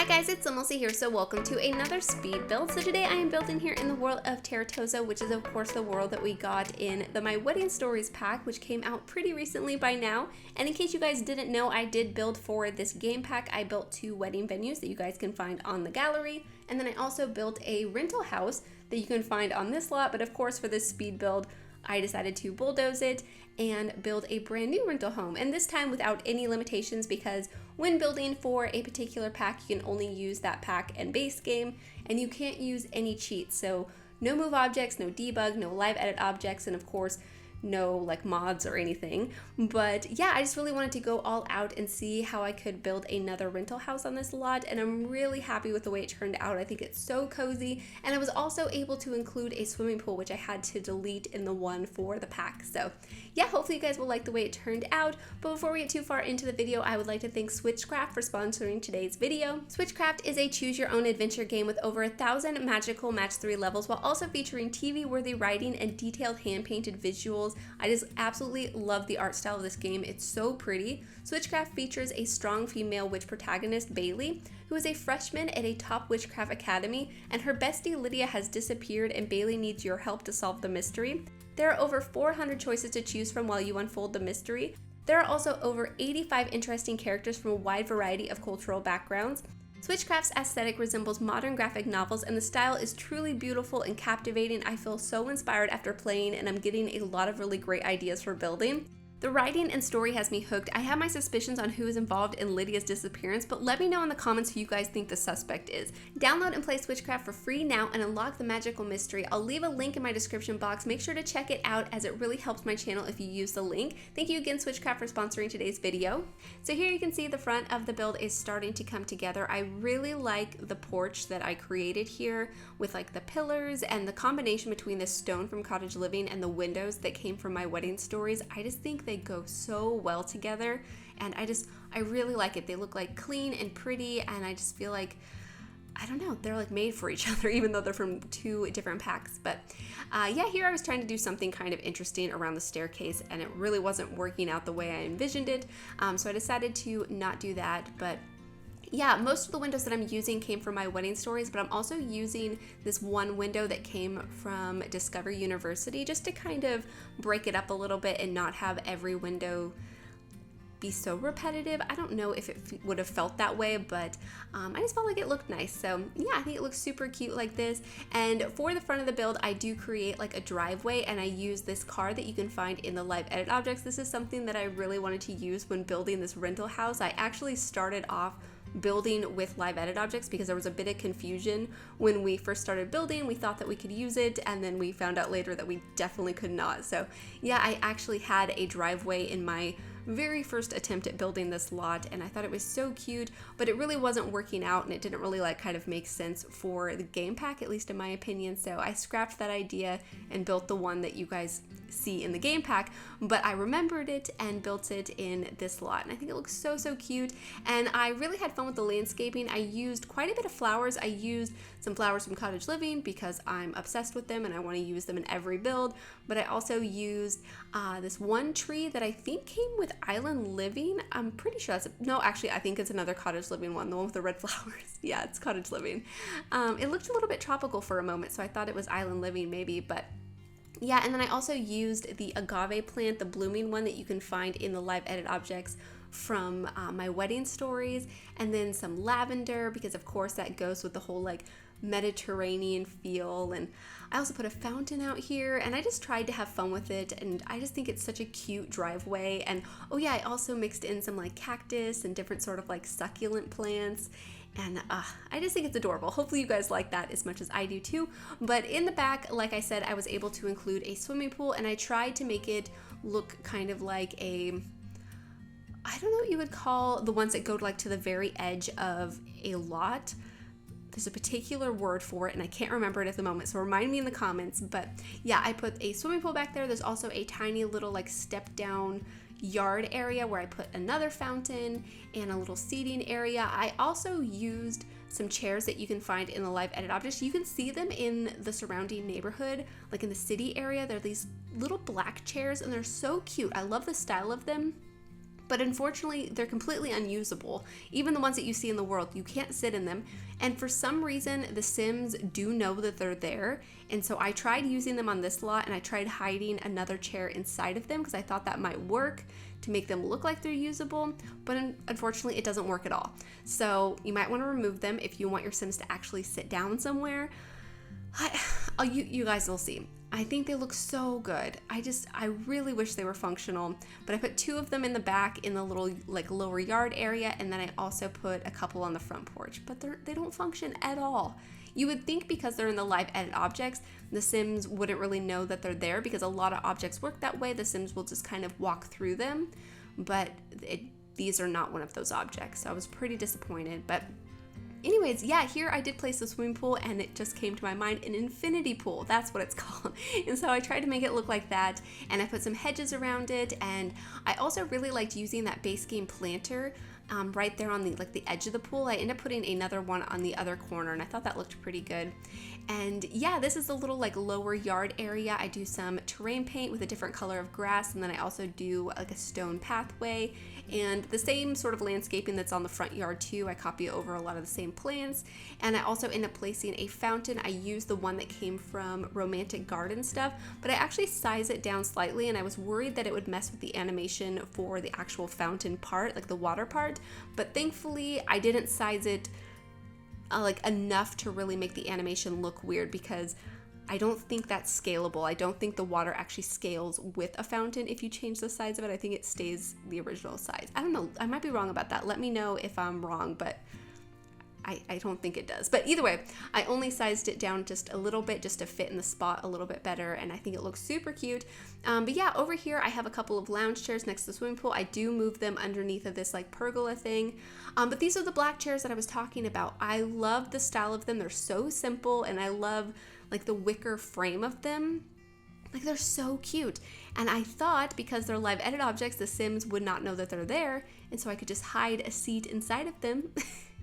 Hi guys, it's SimLicy here, so welcome to another speed build. So today I am building here in the world of Terratosa, which is of course the world that we got in the My Wedding Stories pack, which came out pretty recently by now. And in case you guys didn't know, I did build for this game pack. I built 2 wedding venues that you guys can find on the gallery, and then I also built a rental house that you can find on this lot. But of course for this speed build, I decided to bulldoze it and build a brand new rental home, and this time without any limitations, because when building for a particular pack you can only use that pack and base game, and you can't use any cheats. So no move objects, no debug, no live edit objects, and of course no like mods or anything. But yeah, I just really wanted to go all out and see how I could build another rental house on this lot, and I'm really happy with the way it turned out. I think it's so cozy, and I was also able to include a swimming pool, which I had to delete in the one for the pack. So yeah, hopefully you guys will like the way it turned out. But before we get too far into the video, I would like to thank Switchcraft for sponsoring today's video. Switchcraft is a choose your own adventure game with over 1,000 magical match 3 levels, while also featuring TV worthy writing and detailed hand painted visuals. I just absolutely love the art style of this game. It's so pretty. Switchcraft features a strong female witch protagonist, Bailey, who is a freshman at a top witchcraft academy, and her bestie Lydia has disappeared, and Bailey needs your help to solve the mystery. There are over 400 choices to choose from while you unfold the mystery. There are also over 85 interesting characters from a wide variety of cultural backgrounds. Switchcraft's aesthetic resembles modern graphic novels, and the style is truly beautiful and captivating. I feel so inspired after playing, and I'm getting a lot of really great ideas for building. The writing and story has me hooked. I have my suspicions on who is involved in Lydia's disappearance, but let me know in the comments who you guys think the suspect is. Download and play Switchcraft for free now and unlock the magical mystery. I'll leave a link in my description box. Make sure to check it out, as it really helps my channel if you use the link. Thank you again, Switchcraft, for sponsoring today's video. So here you can see the front of the build is starting to come together. I really like the porch that I created here with like the pillars and the combination between the stone from Cottage Living and the windows that came from My Wedding Stories. I just think they go so well together, and I really like it. They look like clean and pretty, and I just feel like, I don't know, they're like made for each other, even though they're from 2 different packs. But yeah, here I was trying to do something kind of interesting around the staircase, and it really wasn't working out the way I envisioned it, so I decided to not do that. But yeah, most of the windows that I'm using came from My Wedding Stories, but I'm also using this one window that came from Discover University, just to kind of break it up a little bit and not have every window be so repetitive. I don't know if it would have felt that way, but I just felt like it looked nice. So yeah, I think it looks super cute like this. And for the front of the build, I do create like a driveway, and I use this car that you can find in the live edit objects. This is something that I really wanted to use when building this rental house. I actually started off building with live edit objects because there was a bit of confusion when we first started building. We thought that we could use it, and then we found out later that we definitely could not. So yeah, I actually had a driveway in my very first attempt at building this lot, and I thought it was so cute, but it really wasn't working out, and it didn't really like kind of make sense for the game pack, at least in my opinion. So I scrapped that idea and built the one that you guys see in the game pack, but I remembered it and built it in this lot, and I think it looks so cute. And I really had fun with the landscaping. I used quite a bit of flowers. I used some flowers from Cottage Living because I'm obsessed with them and I want to use them in every build, but I also used this one tree that I think came with Island Living. I'm pretty sure that's no, actually I think it's another Cottage Living one, the one with the red flowers. Yeah, it's Cottage Living. It looked a little bit tropical for a moment, so I thought it was Island Living maybe, but yeah. And then I also used the agave plant, the blooming one that you can find in the live edit objects from My Wedding Stories, and then some lavender, because of course that goes with the whole like Mediterranean feel. And I also put a fountain out here, and I just tried to have fun with it, and I just think it's such a cute driveway. And oh yeah, I also mixed in some like cactus and different sort of like succulent plants, and I just think it's adorable. Hopefully you guys like that as much as I do too. But in the back, like I said, I was able to include a swimming pool, and I tried to make it look kind of like a, I don't know what you would call the ones that go like to the very edge of a lot. There's a particular word for it, and I can't remember it at the moment, so remind me in the comments. But yeah, I put a swimming pool back there. There's also a tiny little like step down yard area where I put another fountain and a little seating area. I also used some chairs that you can find in the live edit objects. You can see them in the surrounding neighborhood, like in the city area. They're these little black chairs, and they're so cute. I love the style of them. But unfortunately, they're completely unusable. Even the ones that you see in the world, you can't sit in them. And for some reason, the Sims do know that they're there. And so I tried using them on this lot, and I tried hiding another chair inside of them because I thought that might work to make them look like they're usable. But unfortunately, it doesn't work at all. So you might want to remove them if you want your Sims to actually sit down somewhere. You guys will see. I think they look so good. I really wish they were functional, but I put 2 of them in the back in the little like lower yard area, and then I also put a couple on the front porch, but they don't function at all. You would think because they're in the live edit objects, the Sims wouldn't really know that they're there because a lot of objects work that way. The Sims will just kind of walk through them, but these are not one of those objects. So I was pretty disappointed, but anyways, yeah, here I did place the swimming pool, and it just came to my mind, an infinity pool. That's what it's called. And so I tried to make it look like that, and I put some hedges around it, and I also really liked using that base game planter right there on the edge of the pool. I ended up putting another one on the other corner, and I thought that looked pretty good. And yeah, this is the little like lower yard area. I do some terrain paint with a different color of grass, and then I also do like a stone pathway and the same sort of landscaping that's on the front yard too. I copy over a lot of the same plants, and I also end up placing a fountain. I used the one that came from Romantic Garden Stuff, but I actually size it down slightly, and I was worried that it would mess with the animation for the actual fountain part, like the water part, but thankfully I didn't size it like enough to really make the animation look weird, because I don't think that's scalable. I don't think the water actually scales with a fountain if you change the size of it. I think it stays the original size. I don't know. I might be wrong about that. Let me know if I'm wrong, but I don't think it does. But either way, I only sized it down just a little bit just to fit in the spot a little bit better, and I think it looks super cute. But yeah, over here I have a couple of lounge chairs next to the swimming pool. I do move them underneath of this like pergola thing. But these are the black chairs that I was talking about. I love the style of them. They're so simple, and I love like the wicker frame of them. Like, they're so cute. And I thought because they're live edit objects, the Sims would not know that they're there, and so I could just hide a seat inside of them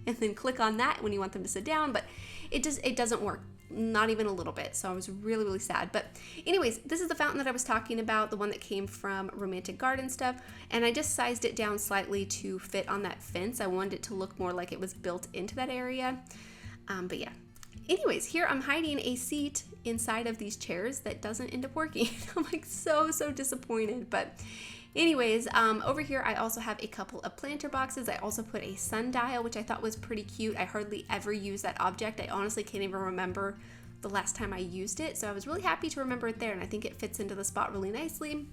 and then click on that when you want them to sit down, but it doesn't work, not even a little bit. So I was really, really sad. But anyways, this is the fountain that I was talking about, the one that came from Romantic Garden Stuff, and I just sized it down slightly to fit on that fence. I wanted it to look more like it was built into that area. But yeah. Anyways, here I'm hiding a seat inside of these chairs that doesn't end up working. I'm like so disappointed. But anyways, over here I also have a couple of planter boxes. I also put a sundial, which I thought was pretty cute. I hardly ever use that object. I honestly can't even remember the last time I used it. So I was really happy to remember it there, and I think it fits into the spot really nicely.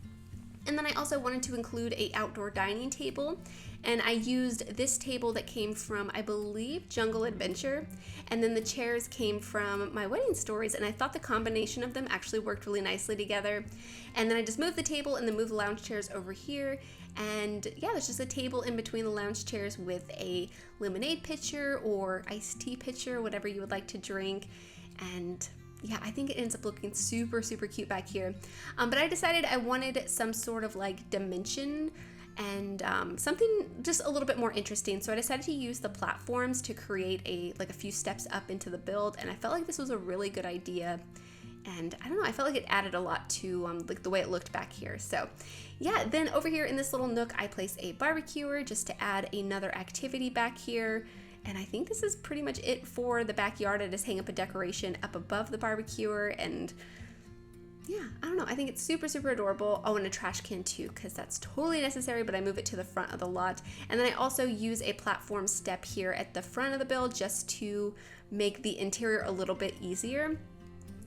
And then I also wanted to include a outdoor dining table, and I used this table that came from, I believe, Jungle Adventure, and then the chairs came from My Wedding Stories, and I thought the combination of them actually worked really nicely together. And then I just moved the table and then moved the lounge chairs over here, and yeah, there's just a table in between the lounge chairs with a lemonade pitcher or iced tea pitcher, whatever you would like to drink. And yeah, I think it ends up looking super cute back here. But I decided I wanted some sort of like dimension and something just a little bit more interesting. So I decided to use the platforms to create a few steps up into the build, and I felt like this was a really good idea. And I don't know, I felt like it added a lot to like the way it looked back here. So yeah, then over here in this little nook, I placed a barbecuer just to add another activity back here. And I think this is pretty much it for the backyard. I just hang up a decoration up above the barbecuer, and yeah, I don't know. I think it's super adorable. Oh, and a trash can too, because that's totally necessary, but I move it to the front of the lot. And then I also use a platform step here at the front of the build just to make the interior a little bit easier.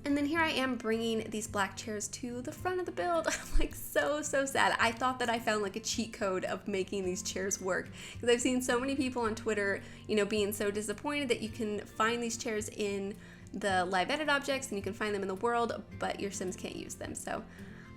And then here I am bringing these black chairs to the front of the build. I'm like so sad. I thought that I found like a cheat code of making these chairs work, because I've seen so many people on Twitter, being so disappointed that you can find these chairs in the live edit objects and you can find them in the world, but your Sims can't use them. So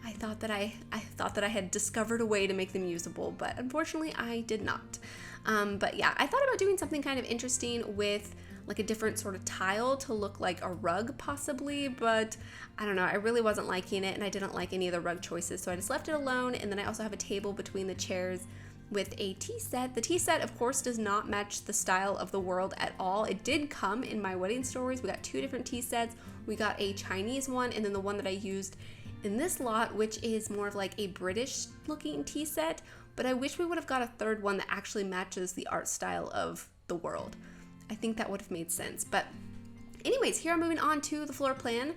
I thought that I had discovered a way to make them usable, but unfortunately I did not. But yeah, I thought about doing something kind of interesting with like a different sort of tile to look like a rug possibly, but I don't know, I really wasn't liking it, and I didn't like any of the rug choices, so I just left it alone. And then I also have a table between the chairs with a tea set. The tea set, of course, does not match the style of the world at all. It did come in My Wedding Stories. We got 2 different tea sets. We got a Chinese one, and then the one that I used in this lot, which is more of like a British looking tea set, but I wish we would have got a third one that actually matches the art style of the world. I think that would have made sense. But anyways, here I'm moving on to the floor plan.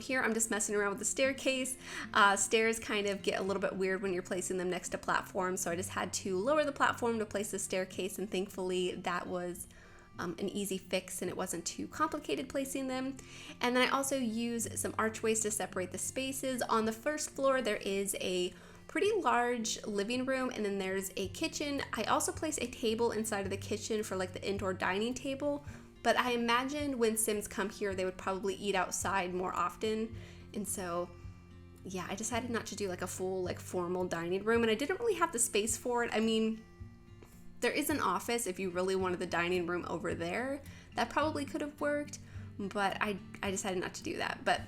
Here I'm just messing around with the staircase. Stairs kind of get a little bit weird when you're placing them next to platforms, so I just had to lower the platform to place the staircase, and thankfully that was an easy fix and it wasn't too complicated placing them. And then I also use some archways to separate the spaces. On the first floor there is a pretty large living room, and then there's a kitchen. I also place a table inside of the kitchen for like the indoor dining table, but I imagine when Sims come here they would probably eat outside more often, and so yeah, I decided not to do like a full like formal dining room, and I didn't really have the space for it. I mean, there is an office if you really wanted the dining room over there. That probably could have worked, but I decided not to do that. But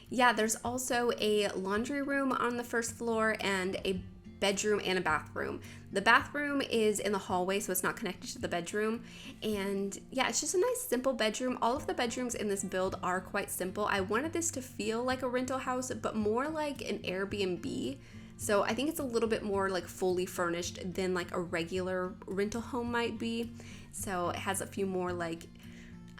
yeah, there's also a laundry room on the first floor and a bedroom and a bathroom. The bathroom is in the hallway, so it's not connected to the bedroom. And yeah, it's just a nice simple bedroom. All of the bedrooms in this build are quite simple. I wanted this to feel like a rental house, but more like an Airbnb. So I think it's a little bit more like fully furnished than like a regular rental home might be. So it has a few more like,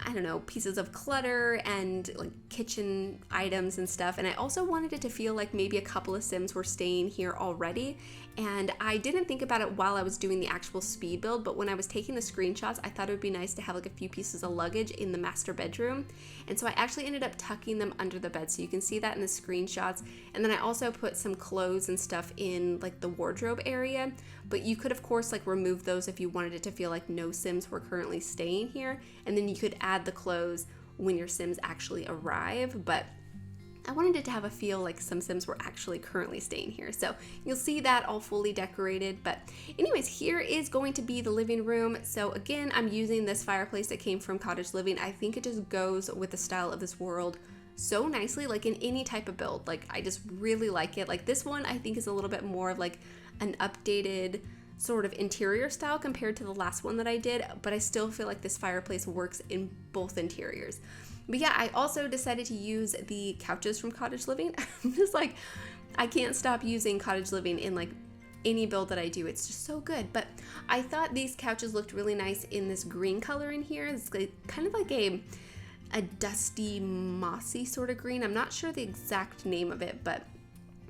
I don't know, pieces of clutter and like kitchen items and stuff. And I also wanted it to feel like maybe a couple of Sims were staying here already. And I didn't think about it while I was doing the actual speed build, but when I was taking the screenshots, I thought it would be nice to have like a few pieces of luggage in the master bedroom. And so I actually ended up tucking them under the bed, so you can see that in the screenshots. And then I also put some clothes and stuff in like the wardrobe area, but you could of course like remove those if you wanted it to feel like no Sims were currently staying here, and then you could add the clothes when your Sims actually arrive. But I wanted it to have a feel like some Sims were actually currently staying here. So you'll see that all fully decorated. But anyways, here is going to be the living room. So again, I'm using this fireplace that came from Cottage Living. I think it just goes with the style of this world so nicely, like in any type of build. Like I just really like it. Like this one I think is a little bit more of like an updated sort of interior style compared to the last one that I did, but I still feel like this fireplace works in both interiors. But yeah, I also decided to use the couches from Cottage Living. I'm just like, I can't stop using Cottage Living in like any build that I do. It's just so good. But I thought these couches looked really nice in this green color in here. It's like, kind of like a dusty, mossy sort of green. I'm not sure the exact name of it, but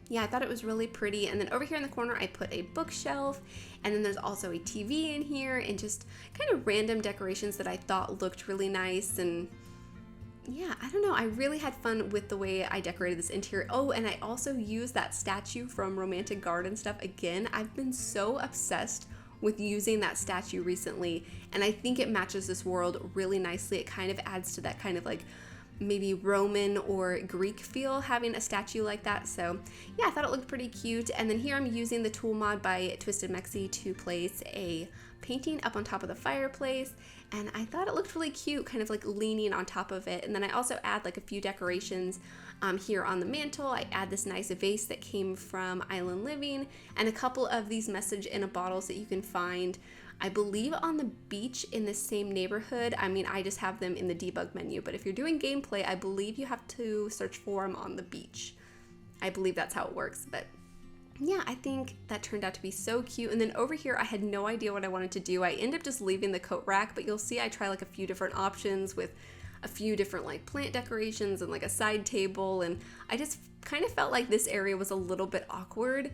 yeah, I thought it was really pretty. And then over here in the corner, I put a bookshelf, and then there's also a TV in here, and just kind of random decorations that I thought looked really nice. And yeah, I don't know, I really had fun with the way I decorated this interior. Oh, and I also used that statue from Romantic Garden stuff again. I've been so obsessed with using that statue recently, and I think it matches this world really nicely. It kind of adds to that kind of like maybe Roman or Greek feel, having a statue like that. So yeah, I thought it looked pretty cute. And then here I'm using the tool mod by Twisted Mexi to place a painting up on top of the fireplace, and I thought it looked really cute, kind of like leaning on top of it. And then I also add like a few decorations here on the mantle. I add this nice vase that came from Island Living, and a couple of these message in a bottles that you can find, I believe, on the beach in the same neighborhood. I mean, I just have them in the debug menu, but if you're doing gameplay, I believe you have to search for them on the beach. I believe that's how it works. But yeah, I think that turned out to be so cute. And then over here, I had no idea what I wanted to do. I ended up just leaving the coat rack, but you'll see I try like a few different options with a few different like plant decorations and like a side table, and I just kind of felt like this area was a little bit awkward.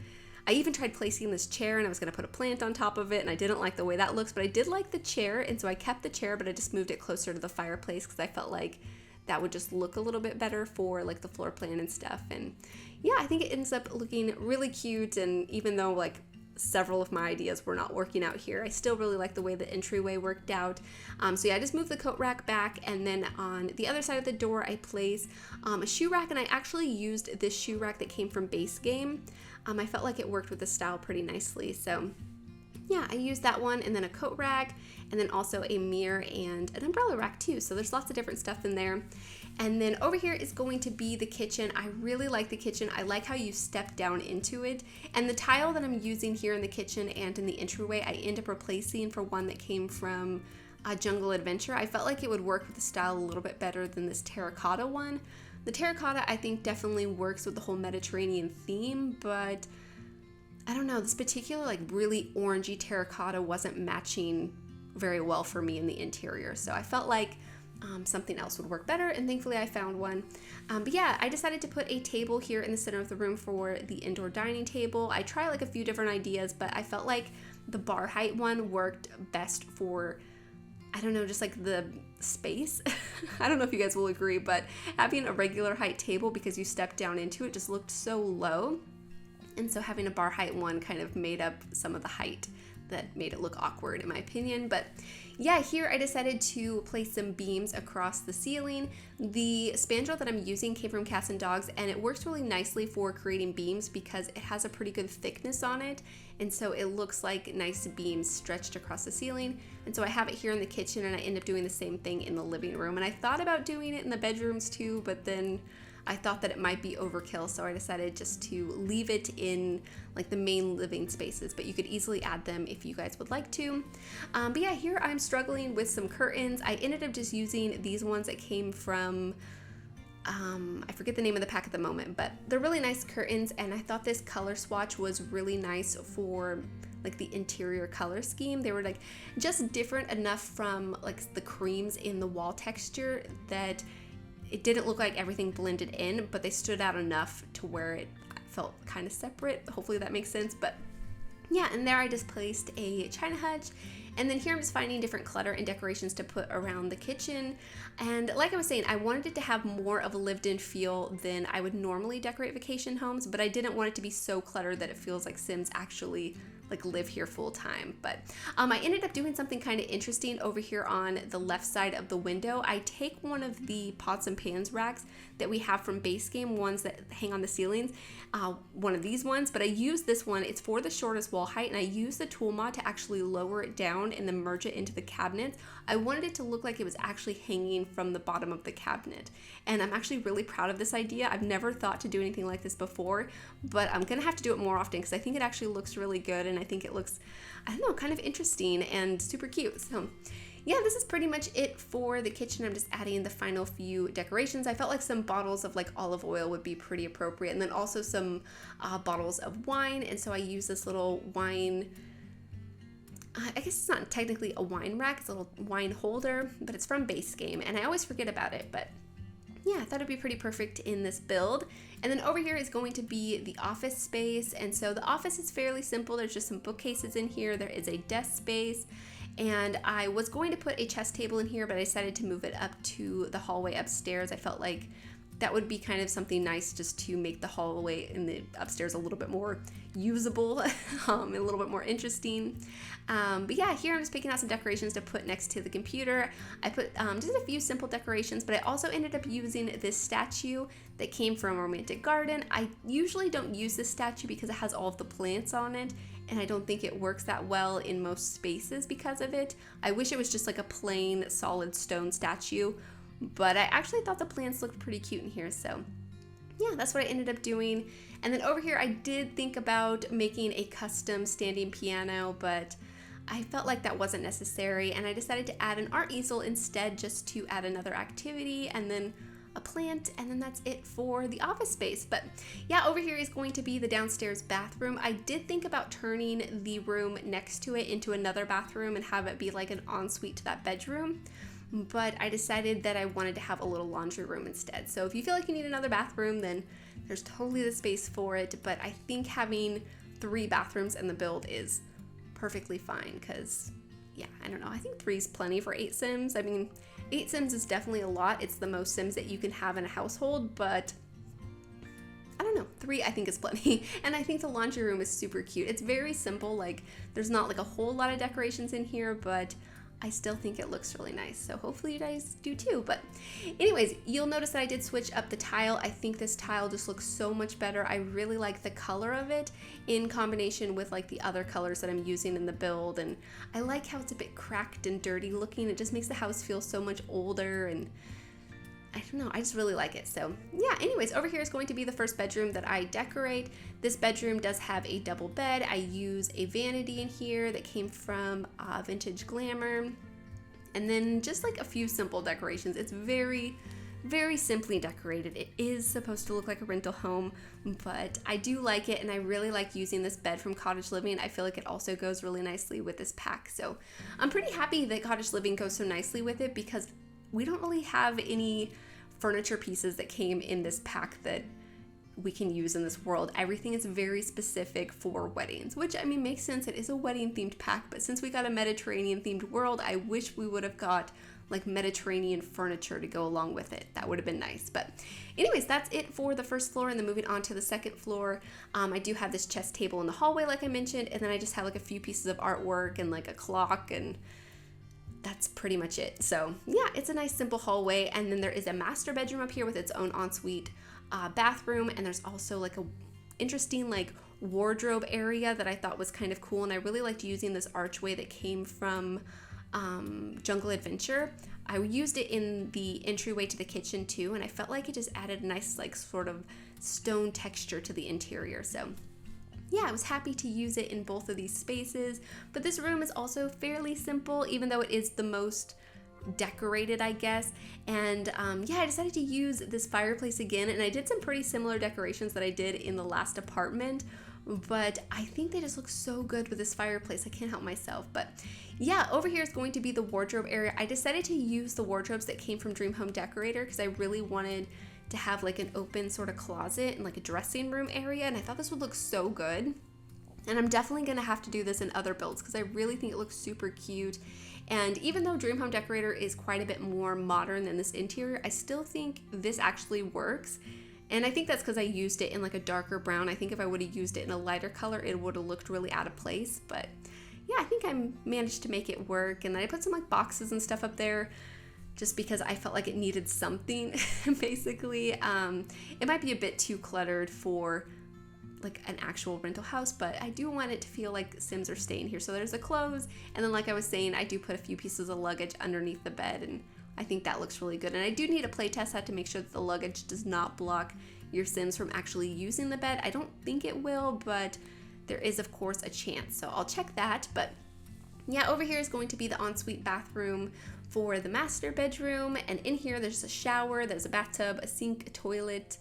I even tried placing this chair, and I was going to put a plant on top of it, and I didn't like the way that looks, but I did like the chair, and so I kept the chair, but I just moved it closer to the fireplace because I felt like that would just look a little bit better for like the floor plan and stuff. And yeah, I think it ends up looking really cute, and even though like several of my ideas were not working out here, I still really like the way the entryway worked out. So yeah, I just moved the coat rack back, and then on the other side of the door I place a shoe rack, and I actually used this shoe rack that came from Base Game. I felt like it worked with the style pretty nicely, so yeah, I used that one, and then a coat rack, and then also a mirror and an umbrella rack too. So there's lots of different stuff in there. And then over here is going to be the kitchen. I really like the kitchen. I like how you step down into it. And the tile that I'm using here in the kitchen and in the entryway, I end up replacing for one that came from Jungle Adventure. I felt like it would work with the style a little bit better than this terracotta one. The terracotta I think definitely works with the whole Mediterranean theme, but I don't know, this particular like really orangey terracotta wasn't matching very well for me in the interior. So I felt like something else would work better, and thankfully I found one. But yeah, I decided to put a table here in the center of the room for the indoor dining table. I tried like a few different ideas, but I felt like the bar height one worked best for, I don't know, just like the space. I don't know if you guys will agree, but having a regular height table, because you step down into it, just looked so low. And so having a bar height one kind of made up some of the height that made it look awkward in my opinion. But yeah, here I decided to place some beams across the ceiling. The spandrel that I'm using came from Cats and Dogs, and it works really nicely for creating beams because it has a pretty good thickness on it, and so it looks like nice beams stretched across the ceiling. And so I have it here in the kitchen, and I end up doing the same thing in the living room. And I thought about doing it in the bedrooms too, but then I thought that it might be overkill, so I decided just to leave it in like the main living spaces, but you could easily add them if you guys would like to. But yeah, here I'm struggling with some curtains. I ended up just using these ones that came from, I forget the name of the pack at the moment, but they're really nice curtains, and I thought this color swatch was really nice for like the interior color scheme. They were like just different enough from like the creams in the wall texture that it didn't look like everything blended in, but they stood out enough to where it felt kind of separate. Hopefully that makes sense. But yeah, and there I just placed a china hutch. And then here I'm just finding different clutter and decorations to put around the kitchen. And like I was saying, I wanted it to have more of a lived-in feel than I would normally decorate vacation homes, but I didn't want it to be so cluttered that it feels like Sims actually like live here full time. But I ended up doing something kind of interesting over here on the left side of the window. I take one of the pots and pans racks that we have from base game, ones that hang on the ceilings, one of these ones, but I use this one. It's for the shortest wall height, and I use the tool mod to actually lower it down and then merge it into the cabinets. I wanted it to look like it was actually hanging from the bottom of the cabinet, and I'm actually really proud of this idea. I've never thought to do anything like this before, but I'm gonna have to do it more often because I think it actually looks really good, and I think it looks, I don't know, kind of interesting and super cute. So yeah, this is pretty much it for the kitchen. I'm just adding the final few decorations. I felt like some bottles of like olive oil would be pretty appropriate, and then also some bottles of wine. And so I use this little wine, I guess it's not technically a wine rack, it's a little wine holder, but it's from base game, and I always forget about it. But yeah, I thought it'd be pretty perfect in this build. And then over here is going to be the office space. And so the office is fairly simple. There's just some bookcases in here. There is a desk space. And I was going to put a chess table in here, but I decided to move it up to the hallway upstairs. I felt like that would be kind of something nice just to make the hallway in the upstairs a little bit more usable and a little bit more interesting. But yeah, here I'm just picking out some decorations to put next to the computer. I put just a few simple decorations, but I also ended up using this statue that came from Romantic Garden. I usually don't use this statue because it has all of the plants on it, and I don't think it works that well in most spaces because of it. I wish it was just like a plain solid stone statue, but I actually thought the plants looked pretty cute in here. So yeah, that's what I ended up doing. And then over here I did think about making a custom standing piano, but I felt like that wasn't necessary, and I decided to add an art easel instead, just to add another activity and then a plant, and then that's it for the office space. But yeah, over here is going to be the downstairs bathroom. I did think about turning the room next to it into another bathroom and have it be like an ensuite to that bedroom, but I decided that I wanted to have a little laundry room instead. So if you feel like you need another bathroom, then there's totally the space for it, but I think having 3 bathrooms in the build is perfectly fine, because yeah, I don't know, I think 3 is plenty for 8 Sims. I mean, 8 Sims is definitely a lot. It's the most Sims that you can have in a household, but I don't know, 3 I think is plenty. And I think the laundry room is super cute. It's very simple, like there's not like a whole lot of decorations in here, but I still think it looks really nice. So hopefully you guys do too. But anyways, you'll notice that I did switch up the tile. I think this tile just looks so much better. I really like the color of it in combination with like the other colors that I'm using in the build. And I like how it's a bit cracked and dirty looking. It just makes the house feel so much older, and I don't know, I just really like it. So yeah, anyways, over here is going to be the first bedroom that I decorate. This bedroom does have a double bed. I use a vanity in here that came from Vintage Glamour, and then just like a few simple decorations. It's very, very simply decorated. It is supposed to look like a rental home, but I do like it, and I really like using this bed from Cottage Living. I feel like it also goes really nicely with this pack. So I'm pretty happy that Cottage Living goes so nicely with it, because we don't really have any furniture pieces that came in this pack that we can use in this world. Everything is very specific for weddings, which I mean makes sense. It is a wedding themed pack, but since we got a Mediterranean themed world, I wish we would have got like Mediterranean furniture to go along with it. That would have been nice. But anyways, that's it for the first floor, and then moving on to the second floor. I do have this chess table in the hallway like I mentioned, and then I just have like a few pieces of artwork and like a clock, and that's pretty much it. So yeah, it's a nice simple hallway, and then there is a master bedroom up here with its own ensuite bathroom, and there's also like a interesting like wardrobe area that I thought was kind of cool, and I really liked using this archway that came from Jungle Adventure. I used it in the entryway to the kitchen too, and I felt like it just added a nice like sort of stone texture to the interior. So yeah, I was happy to use it in both of these spaces. But this room is also fairly simple, even though it is the most decorated, I guess. And yeah, I decided to use this fireplace again, and I did some pretty similar decorations that I did in the last apartment, but I think they just look so good with this fireplace. I can't help myself. But yeah, over here is going to be the wardrobe area. I decided to use the wardrobes that came from Dream Home Decorator because I really wanted to have like an open sort of closet and like a dressing room area, and I thought this would look so good. And I'm definitely gonna have to do this in other builds because I really think it looks super cute. And even though Dream Home Decorator is quite a bit more modern than this interior, I still think this actually works. And I think that's because I used it in like a darker brown. I think if I would have used it in a lighter color, it would have looked really out of place. But yeah, I think I managed to make it work. And then I put some like boxes and stuff up there just because I felt like it needed something, basically. It might be a bit too cluttered for like an actual rental house, but I do want it to feel like Sims are staying here. So there's the clothes, and then like I was saying, I do put a few pieces of luggage underneath the bed, and I think that looks really good. And I do need a play test set to make sure that the luggage does not block your Sims from actually using the bed. I don't think it will, but there is of course a chance, so I'll check that. But yeah, over here is going to be the ensuite bathroom for the master bedroom, and in here there's a shower, there's a bathtub, a sink, a toilet.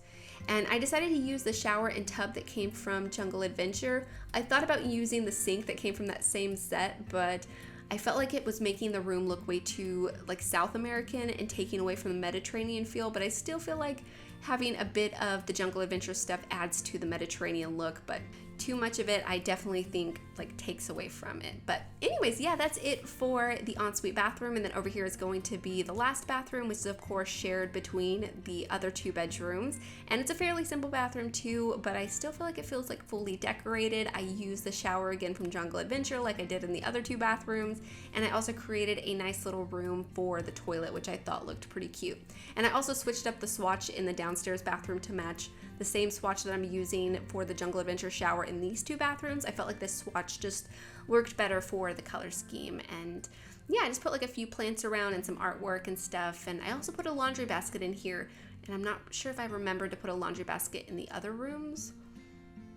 And I decided to use the shower and tub that came from Jungle Adventure. I thought about using the sink that came from that same set, but I felt like it was making the room look way too like South American and taking away from the Mediterranean feel, but I still feel like having a bit of the Jungle Adventure stuff adds to the Mediterranean look, but too much of it I definitely think like takes away from it. But anyways, yeah, that's it for the ensuite bathroom. And then over here is going to be the last bathroom, which is of course shared between the other two bedrooms, and it's a fairly simple bathroom too, but I still feel like it feels like fully decorated. I used the shower again from Jungle Adventure like I did in the other two bathrooms, and I also created a nice little room for the toilet, which I thought looked pretty cute. And I also switched up the swatch in the downstairs bathroom to match the same swatch that I'm using for the Jungle Adventure shower in these two bathrooms. I felt like this swatch just worked better for the color scheme. And yeah, I just put like a few plants around and some artwork and stuff. And I also put a laundry basket in here, and I'm not sure if I remembered to put a laundry basket in the other rooms.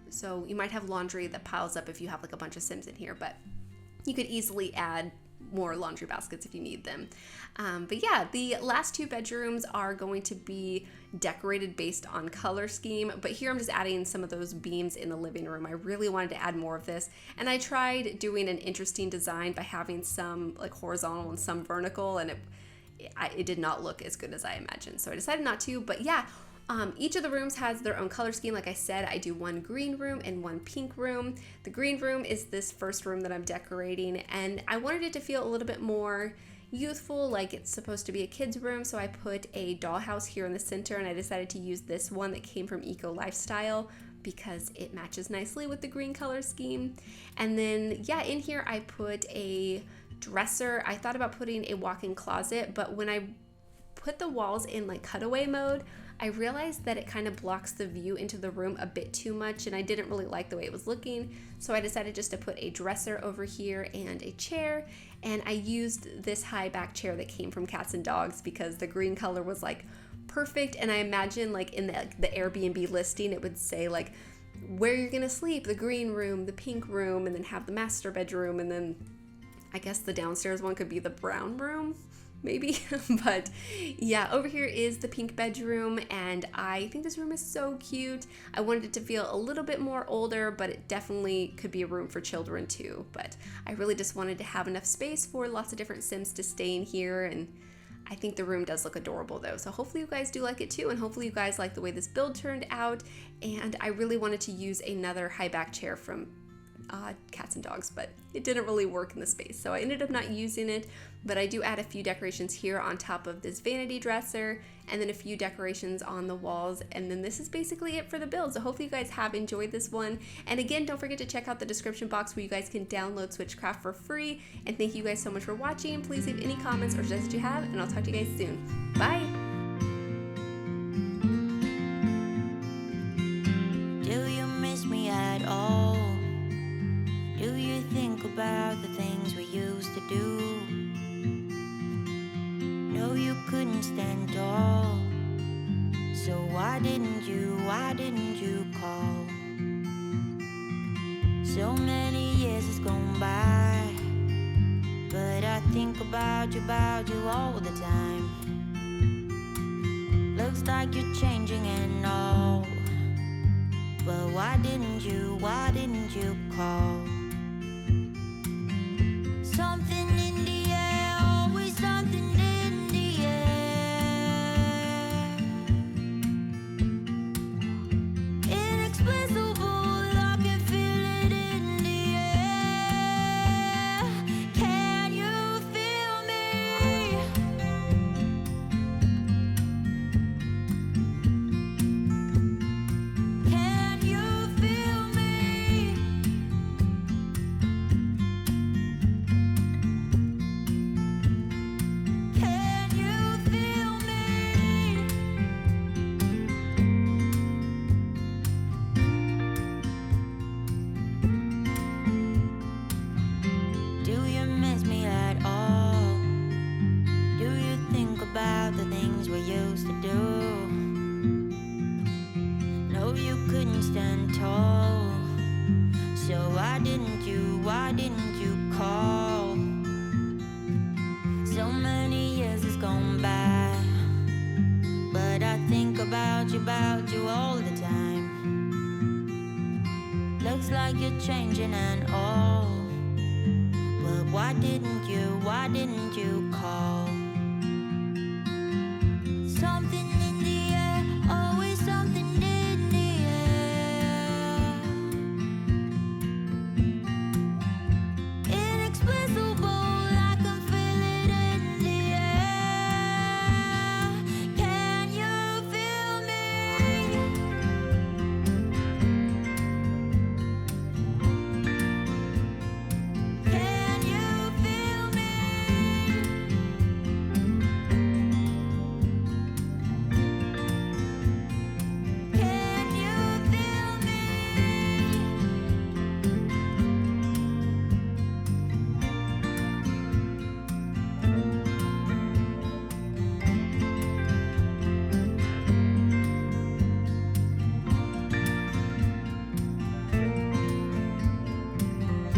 So you might have laundry that piles up if you have like a bunch of Sims in here, but you could easily add more laundry baskets if you need them. But yeah, the last two bedrooms are going to be decorated based on color scheme, but here I'm just adding some of those beams in the living room. I really wanted to add more of this, and I tried doing an interesting design by having some like horizontal and some vertical, and it did not look as good as I imagined, so I decided not to. But yeah, each of the rooms has their own color scheme. Like I said, I do one green room and one pink room. The green room is this first room that I'm decorating, and I wanted it to feel a little bit more youthful, like it's supposed to be a kid's room, so I put a dollhouse here in the center, and I decided to use this one that came from Eco Lifestyle because it matches nicely with the green color scheme. And then yeah, in here I put a dresser. I thought about putting a walk-in closet, but when I put the walls in like cutaway mode, I realized that it kind of blocks the view into the room a bit too much, and I didn't really like the way it was looking, so I decided just to put a dresser over here and a chair. And I used this high back chair that came from Cats and Dogs because the green color was like perfect, and I imagine like in the Airbnb listing it would say like where you're gonna sleep, the green room, the pink room, and then have the master bedroom, and then I guess the downstairs one could be the brown room. maybe. But yeah, over here is the pink bedroom, and I think this room is so cute. I wanted it to feel a little bit more older, but it definitely could be a room for children too. But I really just wanted to have enough space for lots of different Sims to stay in here, and I think the room does look adorable though, so hopefully you guys do like it too, and hopefully you guys like the way this build turned out. And I really wanted to use another high back chair from Cats and Dogs, but it didn't really work in the space, so I ended up not using it. But I do add a few decorations here on top of this vanity dresser, and then a few decorations on the walls, and then this is basically it for the build. So hopefully you guys have enjoyed this one, and again, don't forget to check out the description box where you guys can download Switchcraft for free. And thank you guys so much for watching. Please leave any comments or suggestions you have, and I'll talk to you guys soon. Bye! Do you miss me at all? Do you think about the things we used to do? No, you couldn't stand tall. So why didn't you call? So many years has gone by, but I think about you all the time. Looks like you're changing and all, but why didn't you call? Something in the air, always something in the air. Inexplicable, I can feel it in the air. Can you feel me? Can you feel me? Can you feel me? Do you miss me at all? Do you think about the things we used to do? No, you couldn't stand tall. So why didn't you call? So many years has gone by, but I think about you all the time. Looks like you're changing and all, but why didn't you call?